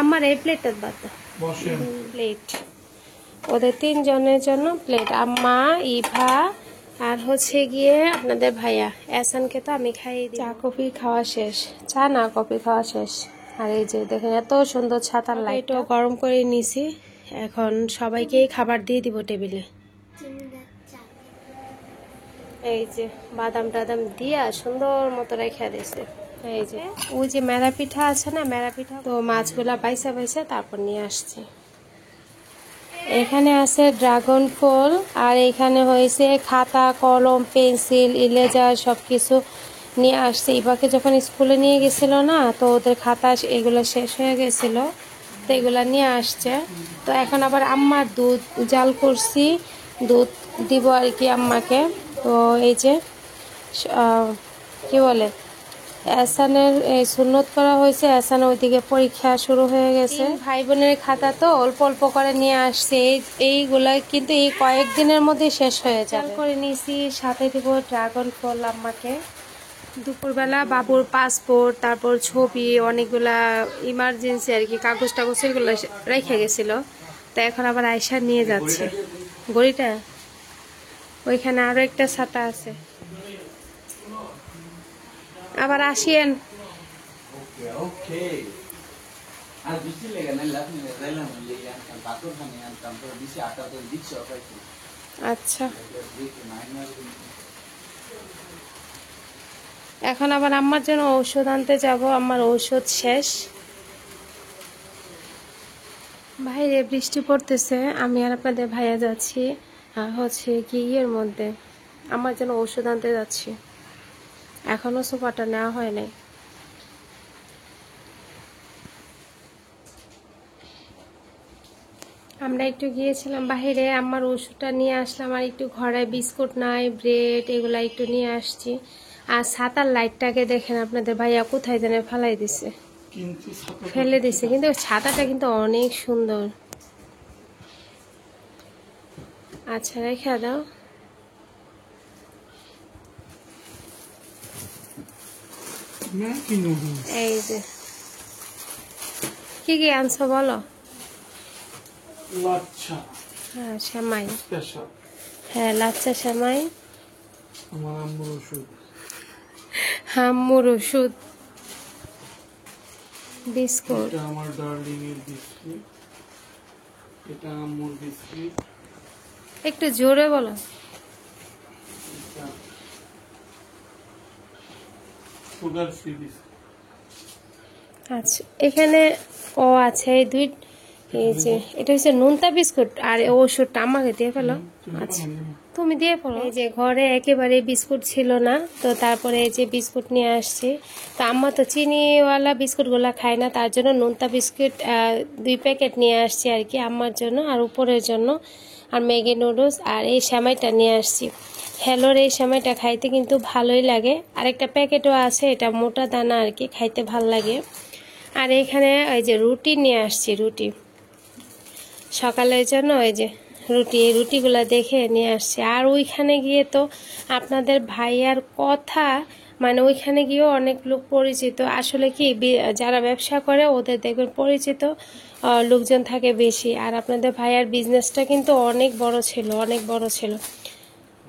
আমার এই প্লেটটা বাদ দাও, প্লেট ওদের 3 জনের জন্য প্লেট, আম্মা, ইভা আর হচ্ছে গিয়ে আপনাদের ভাইয়া। এহসানকে তো আমি খাইয়ে দিই। চা কফি খাওয়া শেষ, চা না কফি খাওয়া শেষ। আর এই যে দেখেন এত সুন্দর ছাতার লাইটও গরম করে নিছি, এখন সবাইকেই খাবার দিয়ে দিব টেবিলে। এই যে বাদাম টাদাম দিয়া সুন্দর মতো রেখে দিয়েছে। এই যে ওই যে মেরা পিঠা আছে না, মেরা পিঠা, তো মাছগুলা বাইসা বাইসা তারপর নিয়ে আসছি। এখানে আছে ড্রাগন ফল, আর এখানে হয়েছে খাতা, কলম, পেন্সিল, ইরেজার সবকিছু নিয়ে আসছে। ইবাকে যখন স্কুলে নিয়ে গেছিল না, তো ওদের খাতা এগুলো শেষ হয়ে গেছিল, তো এগুলা নিয়ে আসছে। তো এখন আবার আম্মার দুধ জাল করছি, দুধ দিব আর কি আম্মাকে। তো এই যে কি বলে, এহসানের সুন্নত করা হয়েছে, এহসান ওইদিকে পরীক্ষা শুরু হয়ে গেছে। ভাই বোনের খাতা তো অল্প অল্প করে নিয়ে আসছে, এইগুলা কিন্তু এই কয়েকদিনের মধ্যে শেষ হয়ে যাবে। করে নিয়েছি, সাথে দিব ড্রাগন ফল আম্মাকে। দুপুরবেলা বাবুর পাসপোর্ট, তারপর ছবি, অনেকগুলা ইমার্জেন্সি আর কি কাগজ টাগজ এগুলো রেখে গেছিল, তো এখন আবার আয়সা নিয়ে যাচ্ছে গড়িটা। ওইখানে আরো একটা ছাতা আছে, আবার আসিয়েন। আচ্ছা, এখন আবার আম্মার জন্য ঔষধ আনতে যাব, আমার ঔষধ শেষ। বাইরে বৃষ্টি পড়তেছে, আমি আর আপনাদের ভাইয়া যাচ্ছি হচ্ছে কি ইয়ের মধ্যে, আমার জন্য ঔষধ আনতে যাচ্ছি। এখনো সোফাটা নেওয়া হয় নাই। আমরা একটু গিয়েছিলাম বাহিরে, আমার ওষুধটা নিয়ে আসলাম, আর একটু ঘরে বিস্কুট নাই, ব্রেড এগুলা একটু নিয়ে আসছি। আর ছাতার লাইটটাকে দেখেন, আপনাদের ভাইয়া কোথায় যেন ফেলাই দিছে, ফেলে দিছে, কিন্তু ছাতাটা কিন্তু অনেক সুন্দর। আচ্ছা রেখে দাও। এই যে কি কি আনছো বলো। হ্যাঁ সেমাই, হ্যাঁ লাচ্চা সেমাই, আম্মুর ওষুধ, বিস্কুট, আমার ডার্লিং এর বিস্কুট, এটা আম্মুর বিস্কুট। একটু জোরে বলো। Sugar free biscuit. আচ্ছা এখানে ও আছে এই দুই, এই যে এটা হচ্ছে নোনতা বিস্কুট, আর ওষুধটা আমাকে দিয়ে ফেলো। আচ্ছা তুমি দিয়ে ফেলো। এই যে ঘরে একেবারে বিস্কুট ছিল না, তো তারপরে এই যে বিস্কুট নিয়ে আসছি। তো আম্মা তো চিনিওয়ালা বিস্কুটগুলো খায় না, তার জন্য নোনতা বিস্কুট 2 প্যাকেট নিয়ে আসছি আর কি আম্মার জন্য আর উপরের জন্য। আর ম্যাগি নুডলস, আর এই সেমাইটা নিয়ে আসছি। হ্যালোর এই সেমাইটা খাইতে কিন্তু ভালোই লাগে, আরেকটা প্যাকেটও আছে, এটা মোটা দানা আর কি, খাইতে ভাল লাগে। আর এখানে ওই যে রুটি নিয়ে আসছি, রুটি সকালের জন্য, ওই যে রুটি, এই রুটিগুলো দেখে নিয়ে আসছি। আর ওইখানে গিয়ে তো আপনাদের ভাইয়ার কথা, মানে ওইখানে গিয়েও অনেক লোক পরিচিত, আসলে কি যারা ব্যবসা করে ওদের দেখবেন পরিচিত লোকজন থাকে বেশি। আর আপনাদের ভাইয়ার বিজনেসটা কিন্তু অনেক বড় ছিল, অনেক বড় ছিল।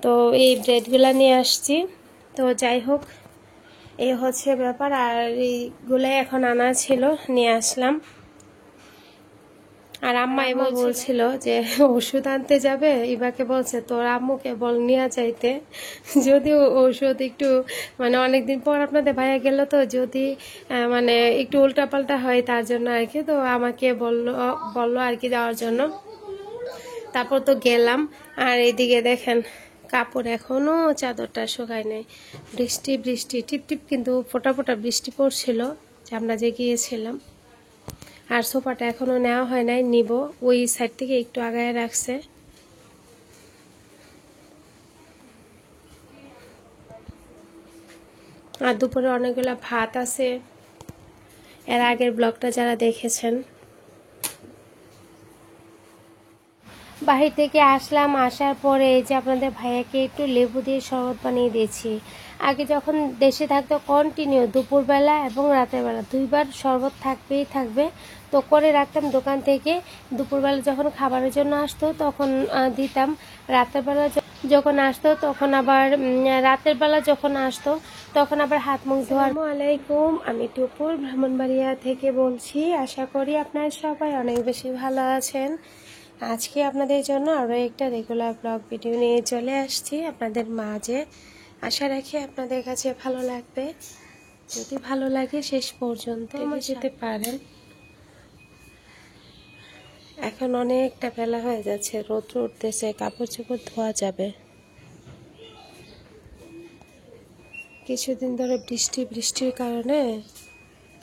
তো এই ব্রেডগুলো নিয়ে আসছি। তো যাই হোক, এই হচ্ছে ব্যাপার। আর এইগুলাই এখন আনা ছিল, নিয়ে আসলাম। আর আম্মা এবার বলছিল যে ওষুধ আনতে যাবে, ইবাকে বলছে তোর আম্মুকে বল নিয়ে যাইতে, যদি ওষুধ একটু মানে অনেকদিন পর আপনাদের ভাইয়া গেল, তো যদি মানে একটু উল্টাপাল্টা হয় তার জন্য আর কি। তো আমাকে বললো আর কি যাওয়ার জন্য, তারপর তো গেলাম। আর এইদিকে দেখেন কাপড় এখনো চাদরটা শুকায় নাই, বৃষ্টি বৃষ্টি টিপটিপ কিন্তু ফোটা ফোটা বৃষ্টি পড়ছিল যে আমরা যে গিয়েছিলাম। আর সোফাটা এখনো নেওয়া হয় নাই, নিব, ওই সাইড থেকে একটু আগায় রাখছে। আর দুপুরে অনেকগুলো ভাত আছে, এর আগের ব্লগটা যারা দেখেছেন। বাহির থেকে আসলাম, আসার পরে এই যে আপনাদের ভাইয়াকে একটু লেবু দিয়ে শরবত বানিয়ে দিয়েছি। আগে যখন দেশে থাকতো কন্টিনিউ দুপুরবেলা এবং রাতের বেলা 2 বার শরবত থাকবেই থাকবে। তো করে রাখতাম দোকান থেকে, দুপুরবেলা যখন খাবারের জন্য আসতো তখন দিতাম, রাতের বেলা যখন আসতো তখন আবার রাতের বেলা যখন আসতো তখন আবার হাত মুখ ধোয়ার। আসসালামু আলাইকুম, আমি টুপুর ব্রাহ্মণবাড়িয়া থেকে বলছি। আশা করি আপনারা সবাই অনেক বেশি ভালো আছেন। আজকে আপনাদের জন্য আরও একটা রেগুলার ব্লগ ভিডিও নিয়ে চলে আসছি আপনাদের মাঝে। আশা রাখি আপনাদের কাছে ভালো লাগবে। যদি ভালো লাগে শেষ পর্যন্ত আমার যেতে পারেন। এখন অনেকটা বেলা হয়ে যাচ্ছে, রোদ উঠতেছে, কাপড় চোপড় ধোয়া যাবে। কিছুদিন ধরে বৃষ্টির কারণে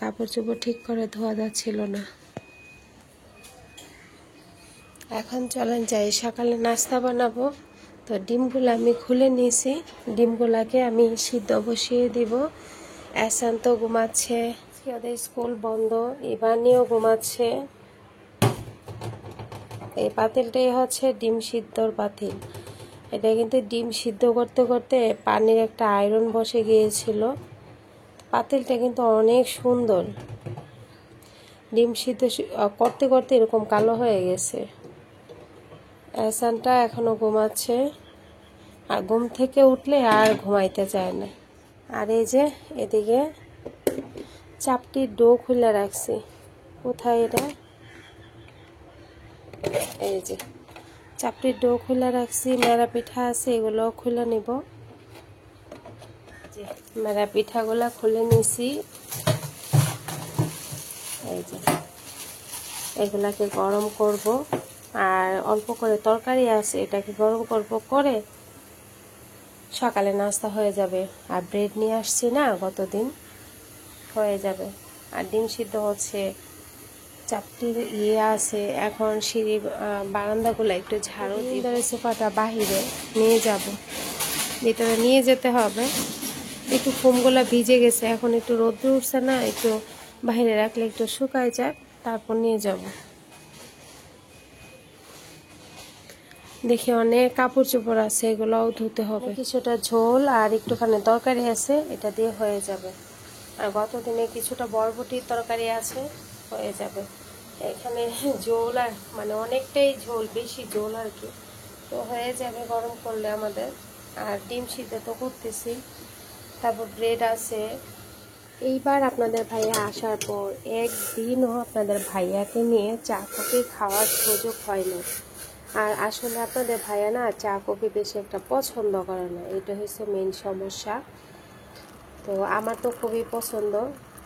কাপড় চোপড় ঠিক করে ধোয়া যাচ্ছিল না। এখন চলেন যাই, সকালে নাস্তা বানাবো। তো ডিমগুলো আমি খুলে নিয়েছি, ডিমগুলাকে আমি সিদ্ধ বসিয়ে দিব। এসান তো ঘুমাচ্ছে, ওদের স্কুল বন্ধ, ইবানিও ঘুমাচ্ছে। এই পাতিলটাই হচ্ছে ডিম সিদ্ধর পাতিল। এটা কিন্তু ডিম সিদ্ধ করতে করতে পানির একটা আয়রন বসে গিয়েছিল। পাতিলটা কিন্তু অনেক সুন্দর, ডিম সিদ্ধ করতে করতে এরকম কালো হয়ে গেছে। এহসানটা এখনো ঘুমাচ্ছে, আর ঘুম থেকে উঠলে আর ঘুমাইতে চায় না। আর এই যে এদিকে চাপটির ডো খুলে রাখছি। কোথায় এটা? এই যে চাপটির ডো খুলে রাখছি, মেরা পিঠা আছে, এগুলো খুলে নিব। মেরা পিঠাগুলা খুলে নিছি। এই যে এগুলাকে গরম করব, আর অল্প করে তরকারি আছে, এটাকে গরম করব, করে সকালে নাস্তা হয়ে যাবে। আর ব্রেড নিয়ে আসছি না গতদিন, হয়ে যাবে। আর ডিম সিদ্ধ হচ্ছে, চাপটির আছে। এখন সিঁড়ি বারান্দাগুলো একটু ঝাড়ু দিয়ে সোফাটা বাহিরে নিয়ে যাব, ভিতরে নিয়ে যেতে হবে। একটু ফোমগুলা ভিজে গেছে, এখন একটু রোদ্র উঠছে না, একটু বাইরে রাখলে একটু শুকায় যাক, তারপর নিয়ে যাব। দেখি অনেক কাপড় চোপড় আছে, এগুলোও ধুতে হবে। কিছুটা ঝোল আর একটুখানি তরকারি আছে, এটা দিয়ে হয়ে যাবে। আর গতদিনে কিছুটা বরবটির তরকারি আছে, হয়ে যাবে। এখানে ঝোল আর মানে অনেকটাই ঝোল, বেশি ঝোল আর কি, তো হয়ে যাবে গরম করলে আমাদের। আর ডিম সিদ্ধ তো করতেছি, তারপর ব্রেড আছে। এইবার আপনাদের ভাইয়া আসার পর একদিনও আপনাদের ভাইয়াকে নিয়ে চা কফি খাওয়ার সুযোগ হয়নি। আর আসলে আপনাদের ভাইয়া না চা কফি বেশি একটা পছন্দ করে না, এটা হচ্ছে মেইন সমস্যা। তো আমার তো খুবই পছন্দ,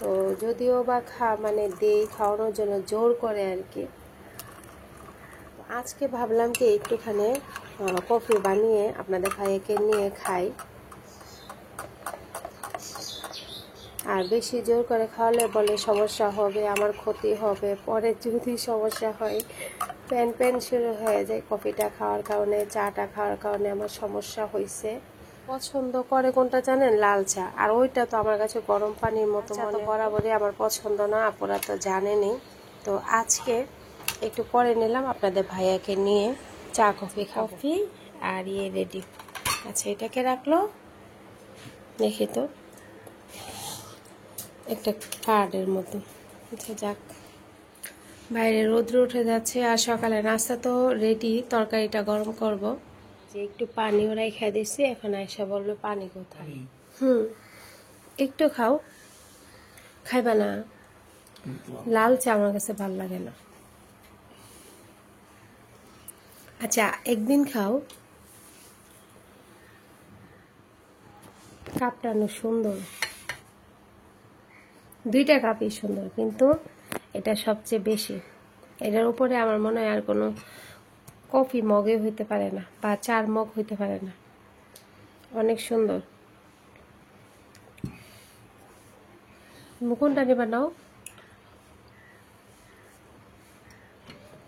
তো যদিও বা মানে দেই খাওয়ানোর জন্য জোর করে আর কি। আজকে ভাবলাম কি একটুখানি কফি বানিয়ে আপনাদের ভাইয়াকে নিয়ে খাই। আর বেশি জোর করে খাওয়ালে বলে সমস্যা হবে, আমার ক্ষতি হবে, পরে যদি সমস্যা হয় প্যান শুরু হয়ে যায়। কফিটা খাওয়ার কারণে, চাটা খাওয়ার কারণে আমার সমস্যা হয়েছে। পছন্দ করে কোনটা জানেন? লাল চা। আর ওইটা তো আমার কাছে গরম পানির মতো মনে, বরাবরই আমার পছন্দ না, আপনারা তো জানেনই। তো আজকে একটু করে নিলাম আপনাদের ভাইয়াকে নিয়ে চা কফি খাবো। কফি আর রেডি। আচ্ছা, এটাকে রাখলো, দেখি তো একটা কার্ডের মতো। আচ্ছা যাক, বাইরে রোদ্র উঠে যাচ্ছে। আর সকালে নাস্তা তো রেডি, তরকারিটা গরম করব। যে একটু পানি ওরাই খেয়ে দিচ্ছি, এখন আয়সা বললো পানি কোথায়। একটু খাও, খাইবা না? লাল চা আমার কাছে ভালো লাগে না। আচ্ছা একদিন খাও। কাপটা অনেক সুন্দর, দুইটা কাপই সুন্দর, কিন্তু এটা সবচেয়ে বেশি। এটার উপরে আমার মনে হয় আর কোনো কফি মগে হইতে পারে না, বা চার মগ হইতে পারে না। অনেক সুন্দর। কোনটা নেবা নাও,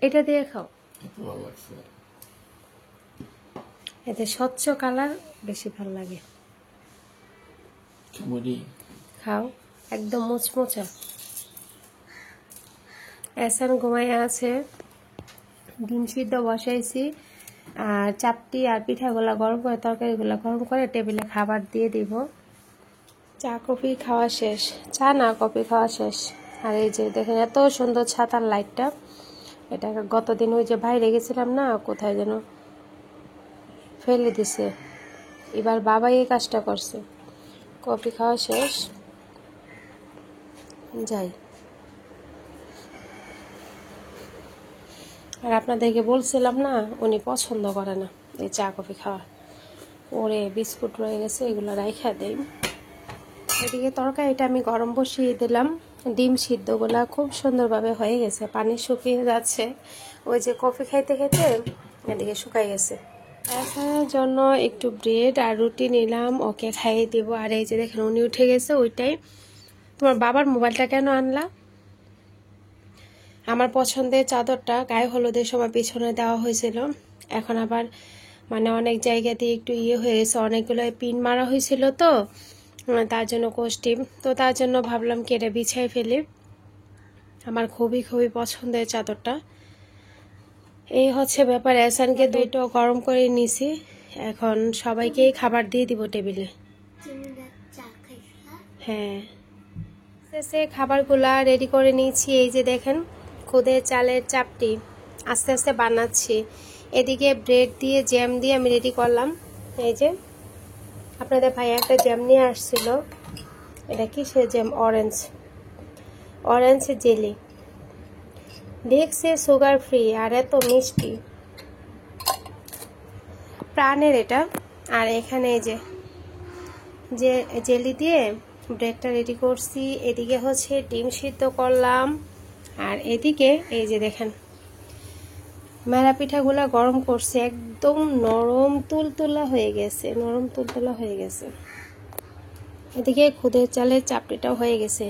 এটা দিয়ে খাও। এতে স্বচ্ছ কালার বেশি ভালো লাগে। খাও, একদম মুচমুচা। এহসান ঘুমাইয়া আছে, ডিম সিদ্ধ বসাইছি, আর চাপটি আর পিঠাগুলা গরম করে, তরকারিগুলো গরম করে টেবিলে খাবার দিয়ে দিব। চা কফি খাওয়া শেষ, চা না কফি খাওয়া শেষ। আর এই যে দেখেন এত সুন্দর ছাতার লাইটটা, এটা গতদিন ওই যে বাইরে গেছিলাম না, কোথায় যেন ফেলে দিছে, এবার বাবাই এই কাজটা করছে। কফি খাওয়া শেষ, যাই। আর আপনাদেরকে বলছিলাম না, উনি পছন্দ করে না এই চা কফি খাওয়া। ওরে বিস্কুট রয়ে গেছে, এগুলো রাইখা দেই। এদিকে তরকারিটা আমি গরম বসিয়ে দিলাম। ডিম সিদ্ধগুলা খুব সুন্দরভাবে হয়ে গেছে, পানি শুকিয়ে যাচ্ছে। ওই যে কফি খাইতে খাইতে এদিকে শুকাই গেছে। এছাড়ার জন্য একটু ব্রেড আর রুটি নিলাম, ওকে খাইয়ে দিব। আর এই যে দেখেন উনি উঠে গেছে, ওইটাই। তোমার বাবার মোবাইলটা কেন আনলা? আমার পছন্দের চাদরটা গায়ে হলুদের সময় পিছনে দেওয়া হয়েছিল, এখন আবার মানে অনেক জায়গাতে একটু হয়ে গেছে, অনেকগুলো পিন মারা হয়েছিল তো, তার জন্য কস্টিম তো, তার জন্য ভাবলাম কেটে বিছাই ফেলি। আমার খুবই খুবই পছন্দের চাদরটা। এই হচ্ছে ব্যাপার। এসানকে দুটো গরম করে নিছি, এখন সবাইকেই খাবার দিয়ে দিব টেবিলে। হ্যাঁ, সে খাবারগুলা রেডি করে নিয়েছি। এই যে দেখেন খুদে চালের চাপটি আস্তে আস্তে বানাচ্ছি। এদিকে ব্রেড দিয়ে জ্যাম দিয়ে আমি রেডি করলাম। এই যে আপনাদের ভাই একটা জ্যাম নিয়ে আসছিল, এটা কি সে জ্যাম? অরেঞ্জ জেলি দেখছে, সুগার ফ্রি আর এত মিষ্টি, প্রাণের এটা। আর এখানে এই যে জেলি দিয়ে ব্রেডটা রেডি করছি। এদিকে হচ্ছে ডিম সিদ্ধ করলাম, আর এদিকে এই যে দেখেন মেরা পিঠাগুলা গরম করছে, একদম নরম তুলতুলা হয়ে গেছে, নরম তুলতুলা হয়ে গেছে। এদিকে খুদের চালের চাপড়িটাও হয়ে গেছে,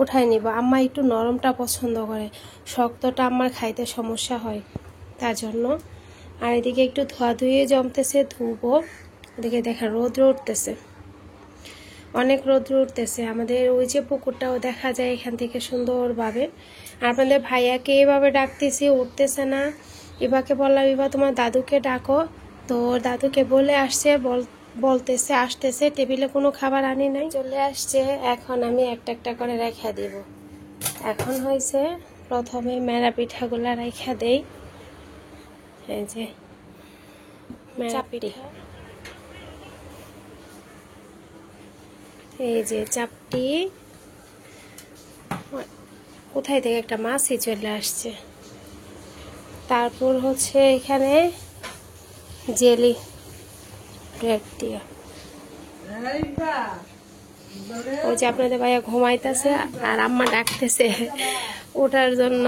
উঠাই নিব। আম্মা একটু নরমটা পছন্দ করে, শক্তটা আমার খাইতে সমস্যা হয়, তার জন্য। আর এদিকে একটু ধোয়া ধুয়ে জমতেছে, ধুবো। এদিকে দেখেন রৌদ্র উঠতেছে, অনেক রৌদ্র উঠতেছে। আমাদের ওই যে পুকুরটাও দেখা যায় এখান থেকে সুন্দরভাবে। আর আপনাদের ভাইয়াকে এভাবে ডাকতেছি, উঠতেছে না। ইবাকে বললাম, ইবা তোমার দাদুকে ডাকো, তো দাদুকে বলে আসছে, বলতেছে আসতেছে, টেবিলে কোনো খাবার আনি নাই, চলে আসছে। এখন আমি একটা একটা করে রেখা দিব। এখন হয়েছে প্রথমে মেরা পিঠাগুলা রেখা দেই। এই যে মেরা পিঠা, এই যে চাপটি, কোথায় থেকে একটা মাছই চলে আসছে। তারপর হচ্ছে এখানে জেলি ব্রেড দিয়া, ওই যে আপনাদের ভাইয়া ঘুমাইতেছে আর আম্মা ডাকতেছে ওঠার জন্য।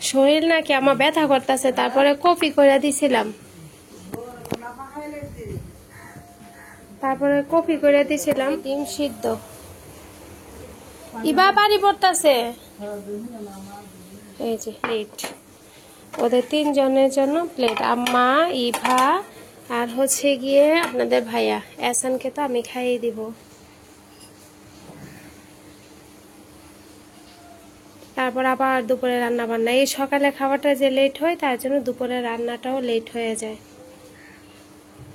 শরীর নাকি আমার ব্যথা করতেছে, তারপরে কফি করে দিছিলাম, ডিম সিদ্ধ। ইবা বাড়ি পড়তেছে। এই যে প্লেট, ওদের তিনজনের জন্য প্লেট, আম্মা, ইভা আর হচ্ছে গিয়ে আপনাদের ভাইয়া। এসানকে তো আমি খাইয়ে দিব। তারপর আবার দুপুরে রান্না বান্না। এই সকালে খাবারটা যে লেট হয়, তার জন্য দুপুরে রান্নাটাও লেট হয়ে যায়।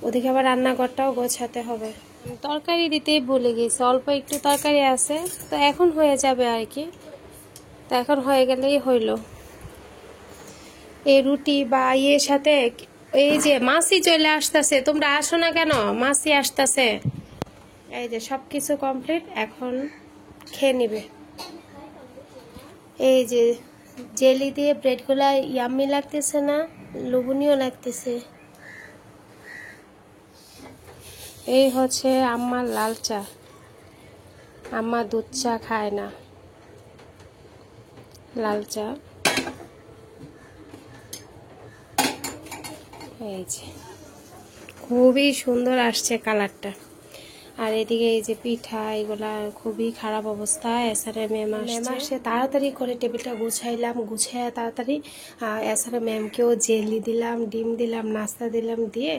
ওদিকে আবার রান্নাঘরটাও গোছাতে হবে। তরকারি দিতেই ভুলে গেছি, অল্প একটু তরকারি আছে, তো এখন হয়ে যাবে আর কি। তো এখন হয়ে গেলেই হইল। এই রুটি বা ইয়ের সাথে, এই যে মাছই চলে আসতেছে, তোমরা আসো না কেন? মাছই আসতেছে। এই যে সবকিছু কমপ্লিট, এখন খেয়ে নিবে। এই যে জেলি দিয়ে ব্রেডগুলা ইয়াম্মি লাগতেছে না, লোভনীয় লাগতেছে। এই হচ্ছে আম্মার লাল চা, আম্মা দুধ চা খায় না, লাল চা। এই যে খুবই সুন্দর আসছে কালারটা। আর এদিকে এই যে পিঠা, এগুলা খুবই খারাপ অবস্থা। এসারে ম্যাম আসছে, তাড়াতাড়ি করে টেবিলটা গুছাইলাম, গুছাইয়া তাড়াতাড়ি এসারে ম্যামকেও জেলি দিলাম, ডিম দিলাম, নাস্তা দিলাম, দিয়ে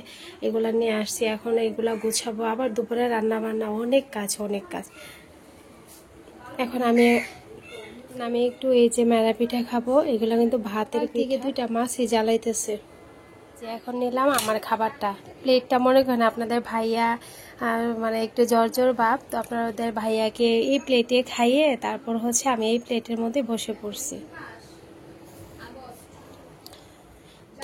এগুলা নিয়ে আসছি। এখন এগুলা গুছাবো, আবার দুপুরে রান্না বান্না, অনেক কাজ, অনেক কাজ। এখন আমি আমি একটু এই যে মেরা পিঠা খাবো, এগুলো কিন্তু ভাতের থেকে 2টা মাছই জ্বালাইতেছে। যে এখন নিলাম আমার খাবারটা, প্লেটটা মনে করেন আপনাদের ভাইয়া মানে একটু জ্বর জ্বর ভাব, তো আপনাদের ভাইয়াকে এই প্লেটে খাইয়ে তারপর হচ্ছে আমি এই প্লেটের মধ্যে বসে পড়ছি,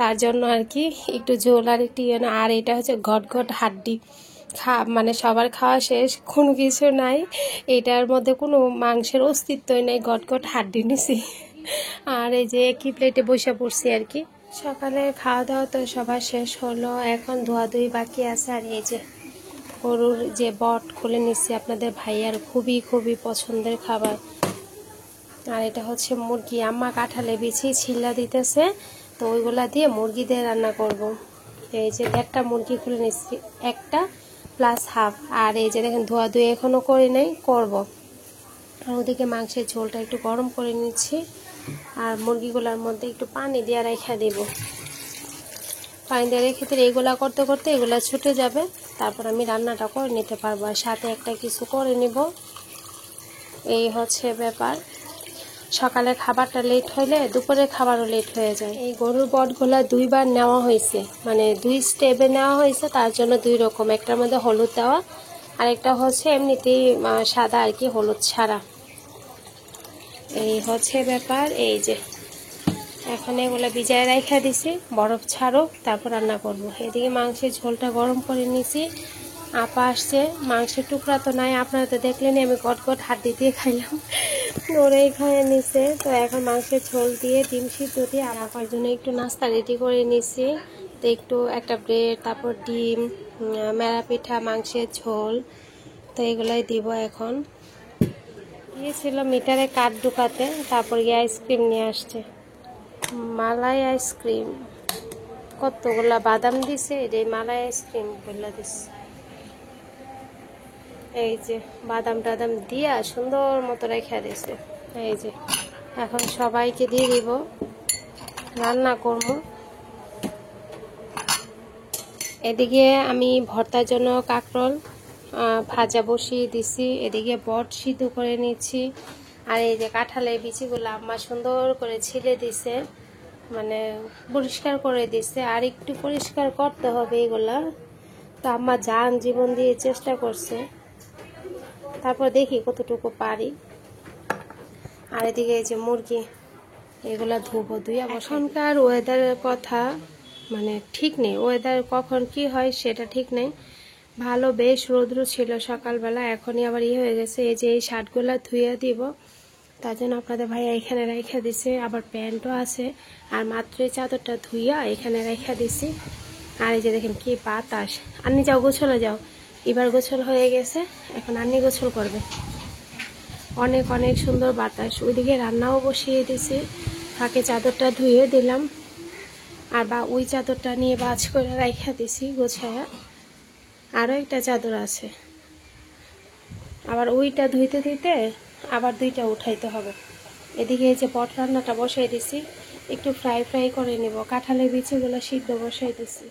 তার জন্য আর কি একটু ঝোল আর একটু আর এটা হচ্ছে ঘট ঘট হাড্ডি মানে সবার খাওয়া শেষ, কোনো কিছু নাই এটার মধ্যে, কোনো মাংসের অস্তিত্বই নেই, ঘট ঘট হাড্ডি নিছি। আর এই যে একই প্লেটে বসে পড়ছি আর কি। সকালে খাওয়া দাওয়া তো সবার শেষ হলো, এখন ধোয়াধুয়ি বাকি আছে। আর এই যে গরুর যে বট খুলে নিচ্ছি, আপনাদের ভাইয়ার খুবই খুবই পছন্দের খাবার। আর এটা হচ্ছে মুরগি, আম্মা কাঁঠালে বিছি ছিলা দিতেছে, তো ওইগুলা দিয়ে মুরগি দিয়ে রান্না করব। এই যে 1টা মুরগি খুলে নিচ্ছি, 1টা প্লাস হাফ। আর এই যে দেখেন ধোয়াধুয়ি এখনও করে নেই, করব। আর ওদিকে মাংসের ঝোলটা একটু গরম করে নিচ্ছি, আর মুরগিগুলোর মধ্যে একটু পানি দিয়ে রেখে দেব। পানি দিয়ে রেখে দিলে এগুলা করতে করতে এগুলা ছুটে যাবে, তারপর আমি রান্নাটা করে নিতে পারবো, আর সাথে একটা কিছু করে নিব। এই হচ্ছে ব্যাপার। সকালে খাবারটা লেট হইলে দুপুরের খাবারও লেট হয়ে যায়। এই গরুর বটগুলা 2বার নেওয়া হয়েছে, মানে 2 স্টেপে নেওয়া হয়েছে, তার জন্য 2 রকম, একটার মধ্যে হলুদ দেওয়া আর একটা হচ্ছে এমনিতেই সাদা আর কি, হলুদ ছাড়া। এই হচ্ছে ব্যাপার। এই যে এখন এগুলো ভিজায় রাখা দিছি, বরফ ছাড়ো তারপর রান্না করব। এদিকে মাংসের ঝোলটা গরম করে নিছি। আপা আসছে, মাংসের টুকরা তো নাই, আপনারা তো দেখলেনি আমি গট গট হাড্ডি দিয়ে খাইলাম, ওরাই খাইয়ে নিছে। তো এখন মাংসের ঝোল দিয়ে ডিম সিদ্ধ দিয়ে আর আপার জন্য একটু নাস্তা রেডি করে নিছি। তো একটু একটা ব্রেড, তারপর ডিম, মেরা পিঠা, মাংসের ঝোল, তো এগুলাই দিব। এখন গিয়েছিল মিটারে কাঠ ঢুকাতে, তারপর গিয়ে আইসক্রিম নিয়ে আসছে, মালাই আইসক্রিম, কতগুলা বাদাম দিছে, এই মালাই আইসক্রিম বললা দিছে। এই যে বাদাম টাদাম দিয়া সুন্দর মতো রেখে দিছে। এই যে এখন সবাইকে দিয়ে দিব, রান্না করব। এদিকে আমি ভর্তার জন্য কাঁকরোল ভাজা বসিয়ে দিছি, এদিকে বট সিদ্ধ করে নিচ্ছি। আর এই যে কাঁঠালের বিচিগুলো আম্মা সুন্দর করে ছিলে দিছে, মানে পরিষ্কার করে দিছে, আর একটু পরিষ্কার করতে হবে এগুলা, তো আম্মা জান জীবন দিয়ে চেষ্টা করছে, তারপর দেখি কতটুকু পারি। আর এদিকে এই যে মুরগি, এগুলা ধুবো, ধুইয়া। এখনকার ওয়েদারের কথা মানে ঠিক নেই, ওয়েদার কখন কি হয় সেটা ঠিক নেই। ভালো বেশ রৌদ্র ছিল সকালবেলা, এখনই আবার হয়ে গেছে। এই যে এই শার্টগুলা ধুইয়া দিব, তার জন্য আপনাদের ভাইয়া এখানে রেখে দিছে, আবার প্যান্টও আছে। আর মাত্র চাদরটা ধুইয়া এখানে রেখে দিছি। আর এই যে দেখেন কি বাতাস, আন্নি যাও গোছলে যাও, এবার গোছল হয়ে গেছে, এখন আন্নি গোছল করবে। অনেক অনেক সুন্দর বাতাস। ওইদিকে রান্নাও বসিয়ে দিছি, ফাঁকে চাদরটা ধুয়ে দিলাম, আর বা ওই চাদরটা নিয়ে বাজ করে রেখে দিছি গোছায়া। আরও একটা চাদর আছে, আবার ওইটা ধুইতে ধুইতে আবার 2টা উঠাইতে হবে। এদিকে এই যে পট রান্নাটা বসাই দিছি, একটু ফ্রাই ফ্রাই করে নিব, কাঁঠালের বিচিগুলো সিদ্ধ বসাই দিছি।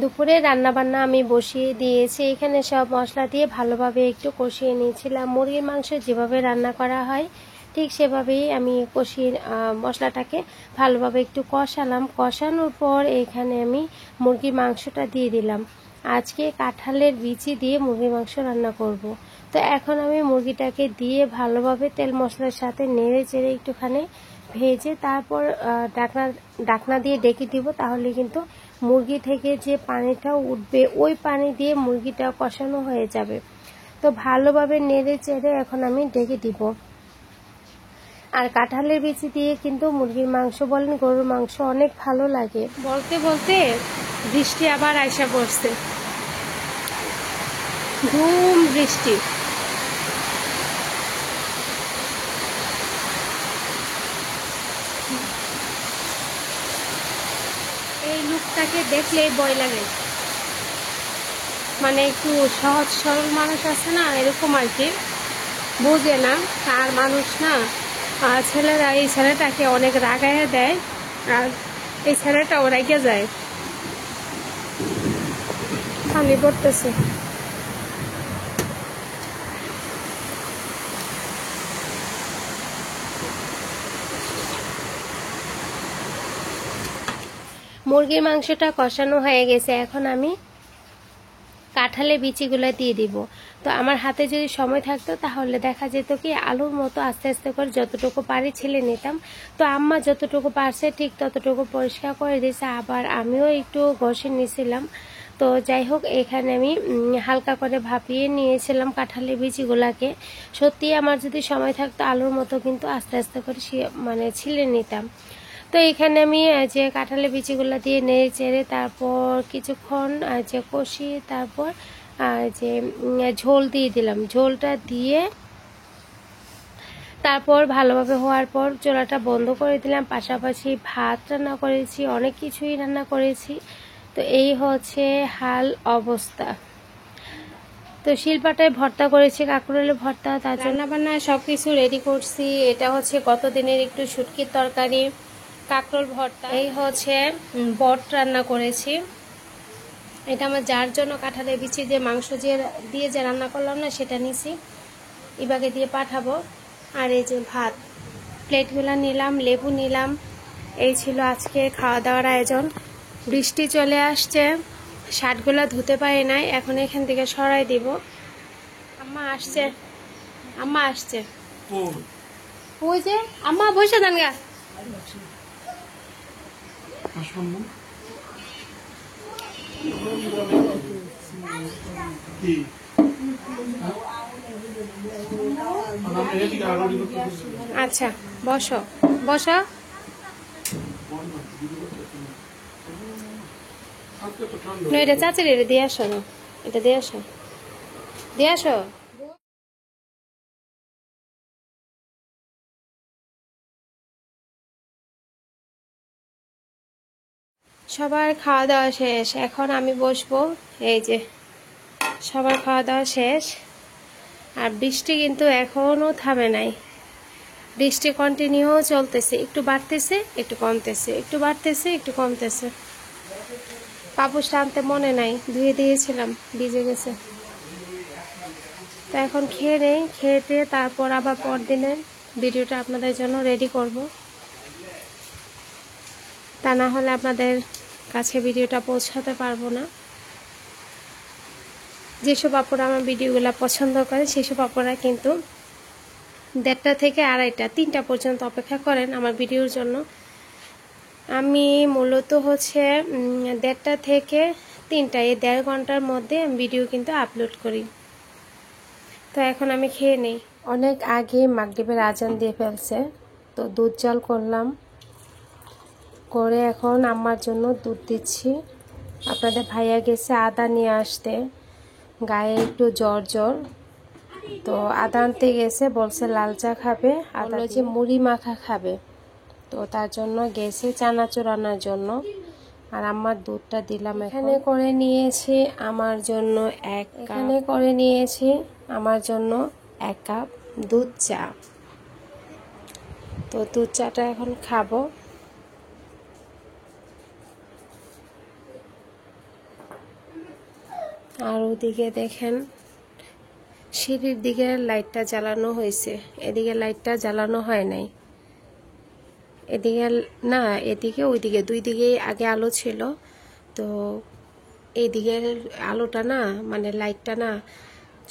দুপুরে রান্নাবান্না আমি বসিয়ে দিয়েছি, এখানে সব মশলা দিয়ে ভালোভাবে একটু কষিয়ে নিয়েছিলাম। মুরগির মাংস যেভাবে রান্না করা হয় ঠিক সেভাবেই আমি কষিয়ে মশলাটাকে ভালোভাবে একটু কষালাম। কষানোর পর এখানে আমি মুরগির মাংসটা দিয়ে দিলাম। আজকে কাঁঠালের বিচি দিয়ে মুরগির মাংস রান্না করব। তো এখন আমি মুরগিটাকে দিয়ে ভালোভাবে তেল মশলার সাথে নেড়ে চেড়ে একটুখানি ভেজে তারপর ঢাকনা দিয়ে ডেকে দিব, তাহলে কিন্তু মুরগি থেকে যে পানিটা উঠবে ওই পানি দিয়ে মুরগিটা কষানো হয়ে যাবে। তো ভালোভাবে নেড়ে চেড়ে এখন আমি ডেকে দিব। আর কাঁঠালের বিচি দিয়ে কিন্তু মুরগির মাংস বলেন গরুর মাংস অনেক ভালো লাগে। বলতে বলতে বৃষ্টি আবার আইসা পড়ছে, ধুম বৃষ্টি। এই লোকটাকে দেখলে ভয় লাগে, মানে একটু সহজ সরল মানুষ আছে না, এরকম আর কি, বোঝে না আর মানুষ না। ছেলেরা এই ছেলেটাকে অনেক রাগাইয়া দেয়, আর এই ছেলেটাও রাগিয়ে যায়। পানি পড়তেছে, মুরগির মাংসটা কষানো হয়ে গেছে, এখন আমি কাঁঠালের বিচিগুলো দিয়ে দিব। তো আমার হাতে যদি সময় থাকতো তাহলে দেখা যেত কি আলুর মতো আস্তে আস্তে করে যতটুকু পারি ছিলে নিতাম। তো আম্মা যতটুকু পারছে ঠিক ততটুকু পরিষ্কার করে দিয়েছে, আবার আমিও একটু ঘষে নিয়েছিলাম। তো যাই হোক, এখানে আমি হালকা করে ভাপিয়ে নিয়েছিলাম কাঁঠালের বিচিগুলাকে। সত্যি আমার যদি সময় থাকতো আলুর মতো কিন্তু আস্তে আস্তে করে মানে ছিলে নিতাম। তো এখানে আমি যে কাঁঠালের বিচিগুলো দিয়ে নেড়ে চেড়ে তারপর কিছুক্ষণ যে কষিয়ে তারপর যে ঝোল দিয়ে দিলাম। ঝোলটা দিয়ে তারপর ভালোভাবে হওয়ার পর চুলাটা বন্ধ করে দিলাম। পাশাপাশি ভাত রান্না করেছি, অনেক কিছুই রান্না করেছি। তো এই হচ্ছে হাল অবস্থা। তো শিলপাটায় ভর্তা করেছি, কাঁকরোলের ভর্তা, তার রান্না বান্না সব কিছু রেডি করছি। এটা হচ্ছে গত দিনের একটু শুটকির তরকারি, কাঁকরোল ভর্তা, এই হচ্ছে বট রান্না করেছি। এটা আমার যার জন্য কাঁঠালের বিচি যে মাংস দিয়ে যে রান্না করলাম না সেটা নিছি, ইবাকে দিয়ে পাঠাবো। আর এই যে ভাত, প্লেটগুলো নিলাম, লেবু নিলাম। এই ছিল আজকে খাওয়া দাওয়ার আয়োজন। বৃষ্টি চলে আসছে, শার্টগুলো ধুতে পারি নাই, এখন এখান থেকে সরাই দিব। আম্মা আসছে, আম্মা আসছে, ওই যে আম্মা বসে যান গা। আচ্ছা বসো বসো। এটা চাচির এটা দিয়ে আসো না, এটা দিয়ে আসো, দিয়ে আসো। সবার খাওয়া দাওয়া শেষ, এখন আমি বসবো। এই যে সবার খাওয়া দাওয়া শেষ, আর বৃষ্টি কিন্তু এখনো থামে নাই। বৃষ্টি কন্টিনিউ চলতেছে, একটু বাড়তেছে একটু কমতেছে, একটু বাড়তেছে একটু কমতেছে। পাপোশটা আনতে মনে নাই, ধুয়ে দিয়েছিলাম, ভিজে গেছে। তো এখন খেয়ে নেই, খেয়ে তারপর আবার পরদিনের ভিডিওটা আপনাদের জন্য রেডি করব। তা না হলে আপনাদের কাছে ভিডিওটা পৌঁছাতে পারবো না। যেসব আপুরা আমার ভিডিওগুলো পছন্দ করে সেসব আপুরা কিন্তু 1:30 থেকে 2:30, 3টা পর্যন্ত অপেক্ষা করেন আমার ভিডিওর জন্য। আমি মূলত হচ্ছে 1:30 থেকে 3টা, এই 1.5 ঘন্টার মধ্যে আমি ভিডিও কিন্তু আপলোড করি। তো এখন আমি খেয়ে নেই। অনেক আগে মাগরিবের আজান দিয়ে ফেলছে, তো দুধ জাল করলাম, করে এখন আম্মার জন্য দুধ দিচ্ছি। আপনাদের ভাইয়া গেছে আদা নিয়ে আসতে, গায়ে একটু জ্বর জ্বর, তো আদা আনতে গেছে, বলছে লাল চা খাবে, আদা যে মুড়ি মাখা খাবে, তো তার জন্য গেছে চানাচুর আনার জন্য। আর আমার দুধটা দিলাম, এখানে করে নিয়েছি আমার জন্য 1 কাপ, এখানে করে নিয়েছি আমার জন্য 1 কাপ দুধ চা। তো দুধ চাটা এখন খাবো। আর ওদিকে দেখেন সিঁড়ির দিকে লাইটটা জ্বালানো হয়েছে, এদিকে লাইটটা জ্বালানো হয় নাই। এদিকে না, এদিকে ওইদিকে, 2 দিকেই আগে আলো ছিল। তো এইদিকের আলোটা না, মানে লাইটটা না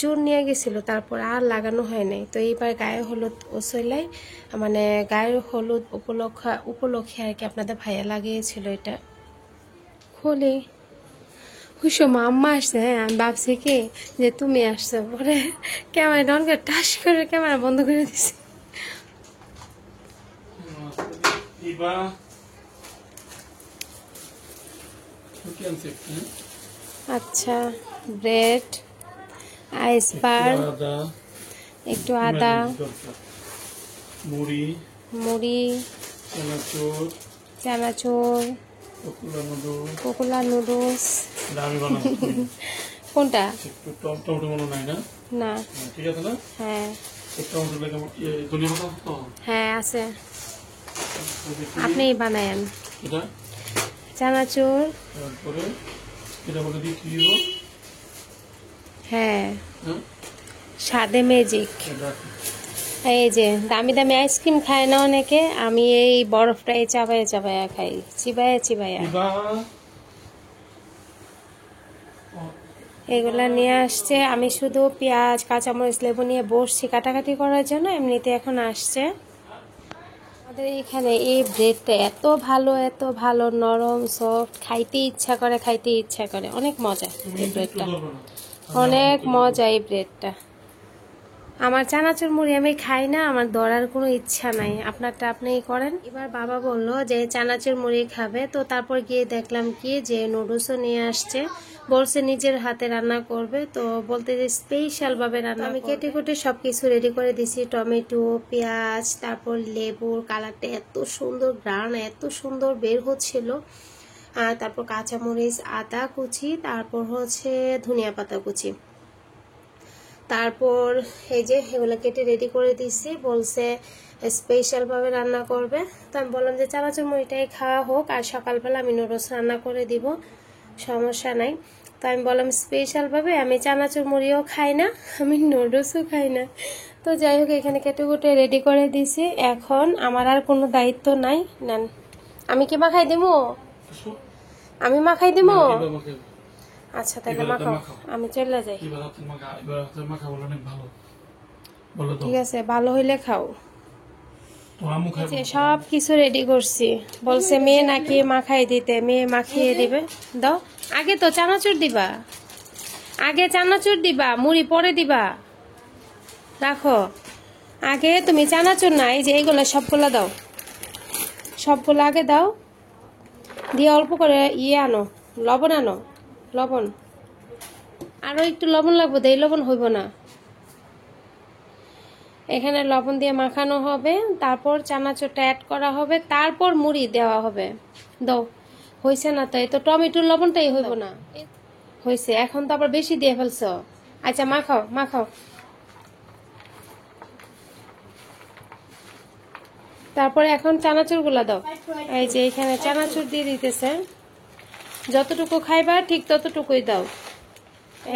চোর নিয়ে গেছিলো, তারপর আর লাগানো হয় নাই। তো এইবার গায়ে হলুদ ওসইলাই, মানে গায়ের হলুদ উপলক্ষে আর কি আপনাদের ভাইয়া লাগিয়েছিল। এটা খুলি হুসুমা আম্মা আসছে, হ্যাঁ আমি ভাবছি কি যে তুমি আসছো, পরে ক্যামেরা অন করে টাস করে ক্যামেরা বন্ধ করে দিছি। আচ্ছা, ব্রেড, আইস বার, একটু আদা, মুড়ি, চানাচুর, কোকুলা নুডলস। কোনটা? না, হ্যাঁ হ্যাঁ আছে, আপনিই বানায়েন। চানাচুর, হ্যাঁ স্বাদে ম্যাজিক। এই যে দামি দামি আইসক্রিম খায় না অনেকে, আমি এই বরফটাই চাবায়া চাবায়া খাই, চিবায়া চিবায়া। এগুলা নিয়ে আসছে, আমি শুধু পেঁয়াজ কাঁচামরিচ লেবু নিয়ে বসছি কাটাকাটি করার জন্য, এমনিতে এখন আসছে। আমাদের এখানে এই ব্রেডটা এত ভালো নরম সফট, খাইতে ইচ্ছা করে, খাইতে ইচ্ছা করে, অনেক মজা এই ব্রেডটা, অনেক মজা এই ব্রেডটা। আমার চানাচুর মুড়ি আমি খাই না, আমার ধরার কোনো ইচ্ছা নাই, আপনারটা আপনিই করেন। এবার বাবা বললো যে চানাচুর মুড়ি খাবে, তো তারপর গিয়ে দেখলাম কি যে নুডলসও নিয়ে আসছে, বলছে নিজের হাতে রান্না করবে, তো বলতে যে স্পেশাল ভাবে রান্না। আমি কেটে কুটে সবকিছু রেডি করে দিছি, টমেটো পেঁয়াজ তারপর লেবুর কালারটা এত সুন্দর, গ্রান এত সুন্দর বের হচ্ছিল, আর তারপর কাঁচামরিচ আদা কুচি, তারপর হচ্ছে ধনিয়া পাতা কুচি, তারপর এই যে এগুলো কেটে রেডি করে দিছি, বলছে স্পেশাল ভাবে রান্না করবে। তো আমি বললাম যে চানাচুর মুড়িটাই খাওয়া হোক, আর সকালবেলা আমি নুডলস রান্না করে দিব, সমস্যা নাই। তো আমি বললাম স্পেশাল ভাবে, আমি চানাচুর মুড়িও খাই না, আমি নুডলসও খাই না। তো যাই হোক এখানে কেটে কুটে রেডি করে দিছি, এখন আমার আর কোনো দায়িত্ব নাই। নেন, আমি কি মাখাই দিব? আমি মাখাই দিব? আচ্ছা তাহলে মাখাও, আমি চলে যাই। ঠিক আছে, ভালো হইলে খাও। সব কিছু রেডি করছি, বলছে মেয়ে নাকি মাখাই দিতে, মেয়ে মাখিয়ে দিবে। দাও, আগে তো চানাচুর দিবা, আগে চানাচুর দিবা, মুড়ি পরে দিবা, রাখো আগে তুমি চানাচুর। না এই যে এইগুলো সবগুলো দাও, সবগুলো আগে দাও, দিয়ে অল্প করে আনো, লবণ আনো, লবণ আরো একটু লবণ লাগবে, এই লবণ হইব না, এখানে লবণ দিয়ে মাখানো হবে, তারপর চানাচুরটা অ্যাড করা হবে, তারপর মুড়ি দেওয়া হবে। দাও, হয়েছে না তো? এই তো টমেটোর লবণটাই হইব না, হয়েছে। এখন তো আবার বেশি দিয়ে ফেলছো। আচ্ছা মাখাও মাখাও, তারপরে এখন চানাচুর গুলা দাও। এই যে এখানে চানাচুর দিয়ে দিতেছে, যতটুকু খাইবা ঠিক ততটুকুই দাও।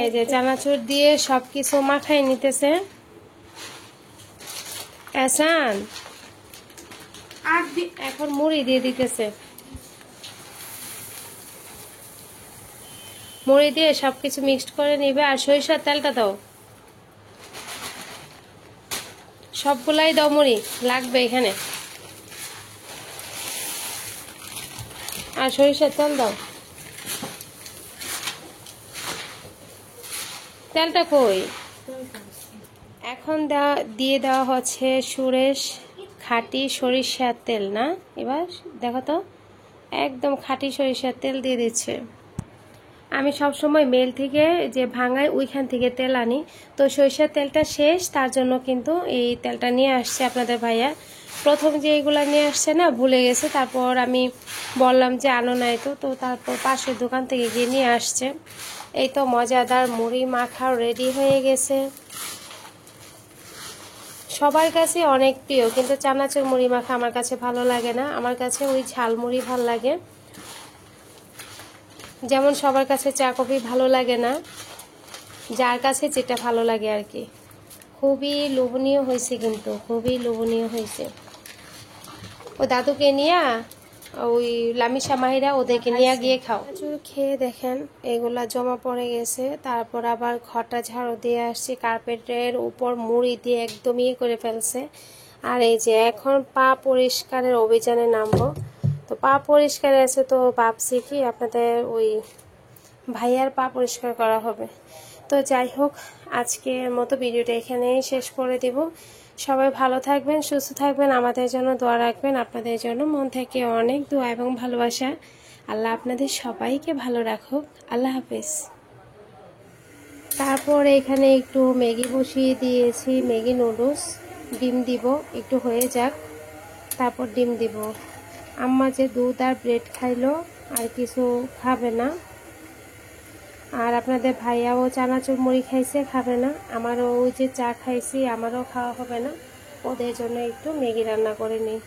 এই যে চানাচুর দিয়ে সবকিছু মাখাই নিতেছে। এখন মুড়ি দিয়ে দিতেছে, মুড়ি দিয়ে সবকিছু মিক্সড করে নিবে। আর সরিষার তেলটা দাও, সবগুলাই দাও, মুড়ি লাগবে এখানে। আর সরিষার তেল দাও, তেলটা কই? এখন দিয়ে দেওয়া হচ্ছে সুরেশ খাঁটি সরিষার তেল, না এবার দেখো তো, একদম খাঁটি সরিষার তেল দিয়ে দিচ্ছে। আমি সবসময় মেল থেকে যে ভাঙায় ওইখান থেকে তেল আনি, তো সরিষার তেলটা শেষ, তার জন্য কিন্তু এই তেলটা নিয়ে আসছে আপনাদের ভাইয়া। প্রথম যে এগুলা নিয়ে আসছে না, ভুলে গেছে, তারপর আমি বললাম যে আনো নাই তো, তো তারপর পাশের দোকান থেকে গিয়ে নিয়ে আসছে। এই তো মজাদার মুড়ি মাখাও রেডি হয়ে গেছে। সবার কাছে অনেক প্রিয়, কিন্তু চানাচুর মুড়ি মাখা আমার কাছে ভালো লাগে না, আমার কাছে ওই ঝালমুড়ি ভালো লাগে। যেমন সবার কাছে চা কফি ভালো লাগে না, যার কাছে যেটা ভালো লাগে আর কি। খুবই লোভনীয় হয়েছে, কিন্তু খুবই লোভনীয় হয়েছে। ও দাদুকে নিয়ে, ওই লামিশা মাহিরা ওদেরকে নিয়ে গিয়ে খাও। খেয়ে দেখেন এগুলা জমা পড়ে গেছে, তারপর আবার ঘরটা ঝাড়ু দিয়ে আসছি, কার্পেটের উপর মুড়ি দিয়ে একদম করে ফেলছে। আর এই যে এখন পা পরিষ্কারের অভিযানে নামবো। তো পা পরিষ্কার আছে, তো ভাবছি কি আপনাদের ওই ভাইয়ার পা পরিষ্কার করা হবে। তো যাই হোক, আজকের মতো ভিডিওটা এখানেই শেষ করে দিব। সবাই ভালো থাকবেন, সুস্থ থাকবেন, আমাদের জন্য দোয়া রাখবেন। আপনাদের জন্য মন থেকে অনেক দোয়া এবং ভালোবাসা। আল্লাহ আপনাদের সবাইকে ভালো রাখুক। আল্লাহ হাফেজ। তারপর এখানে একটু ম্যাগি বসিয়ে দিয়েছি, ম্যাগি নুডলস, ডিম দিব, একটু হয়ে যাক, তারপর ডিম দিব। আম্মা যে দুধ আর ব্রেড খাইলো, আর কিছু খাবে না। আর আপনাদের ভাইয়াও চানাচুর মুড়ি খাইছে, খাবে না। আমারও ওই যে চা খাইছি, আমারও খাওয়া হবে না। ওদের জন্য একটু ম্যাগি রান্না করে নিই।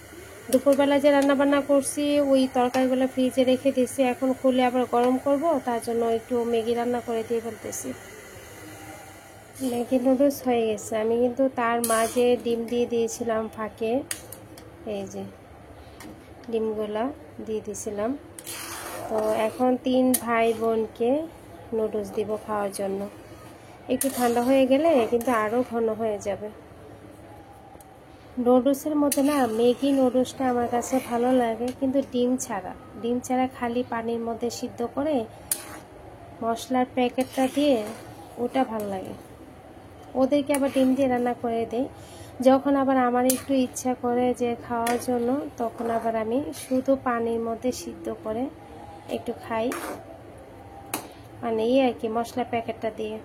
দুপুরবেলা যে রান্না বান্না করছি, ওই তরকারিগুলো ফ্রিজে রেখে দিয়েছি, এখন খুলে আবার গরম করব, তার জন্য একটু ম্যাগি রান্না করে দিয়ে ফেলতেছি। ম্যাগি নুডলস হয়ে গেছে। আমি কিন্তু তার মাঝে ডিম দিয়ে দিয়েছিলাম ফাঁকে, এই যে ডিমগুলা দিয়ে দিয়েছিলাম। তো এখন 3 ভাই বোনকে নুডলস দিব খাওয়ার জন্য। একটু ঠান্ডা হয়ে গেলে কিন্তু আরও ঘন হয়ে যাবে। নুডলসের মধ্যে না ম্যাগি নুডলসটা আমার কাছে ভালো লাগে, কিন্তু ডিম ছাড়া খালি পানির মধ্যে সিদ্ধ করে মশলার প্যাকেটটা দিয়ে ওটা ভালো লাগে। ওদেরকে আবার ডিম দিয়ে রান্না করে দেই। যখন আবার আমার একটু ইচ্ছা করে যে খাওয়ার জন্য, তখন আবার আমি শুধু পানির মধ্যে সিদ্ধ করে একটু খাই, মানে আর কি মশলা প্যাকেটটা দিয়ে।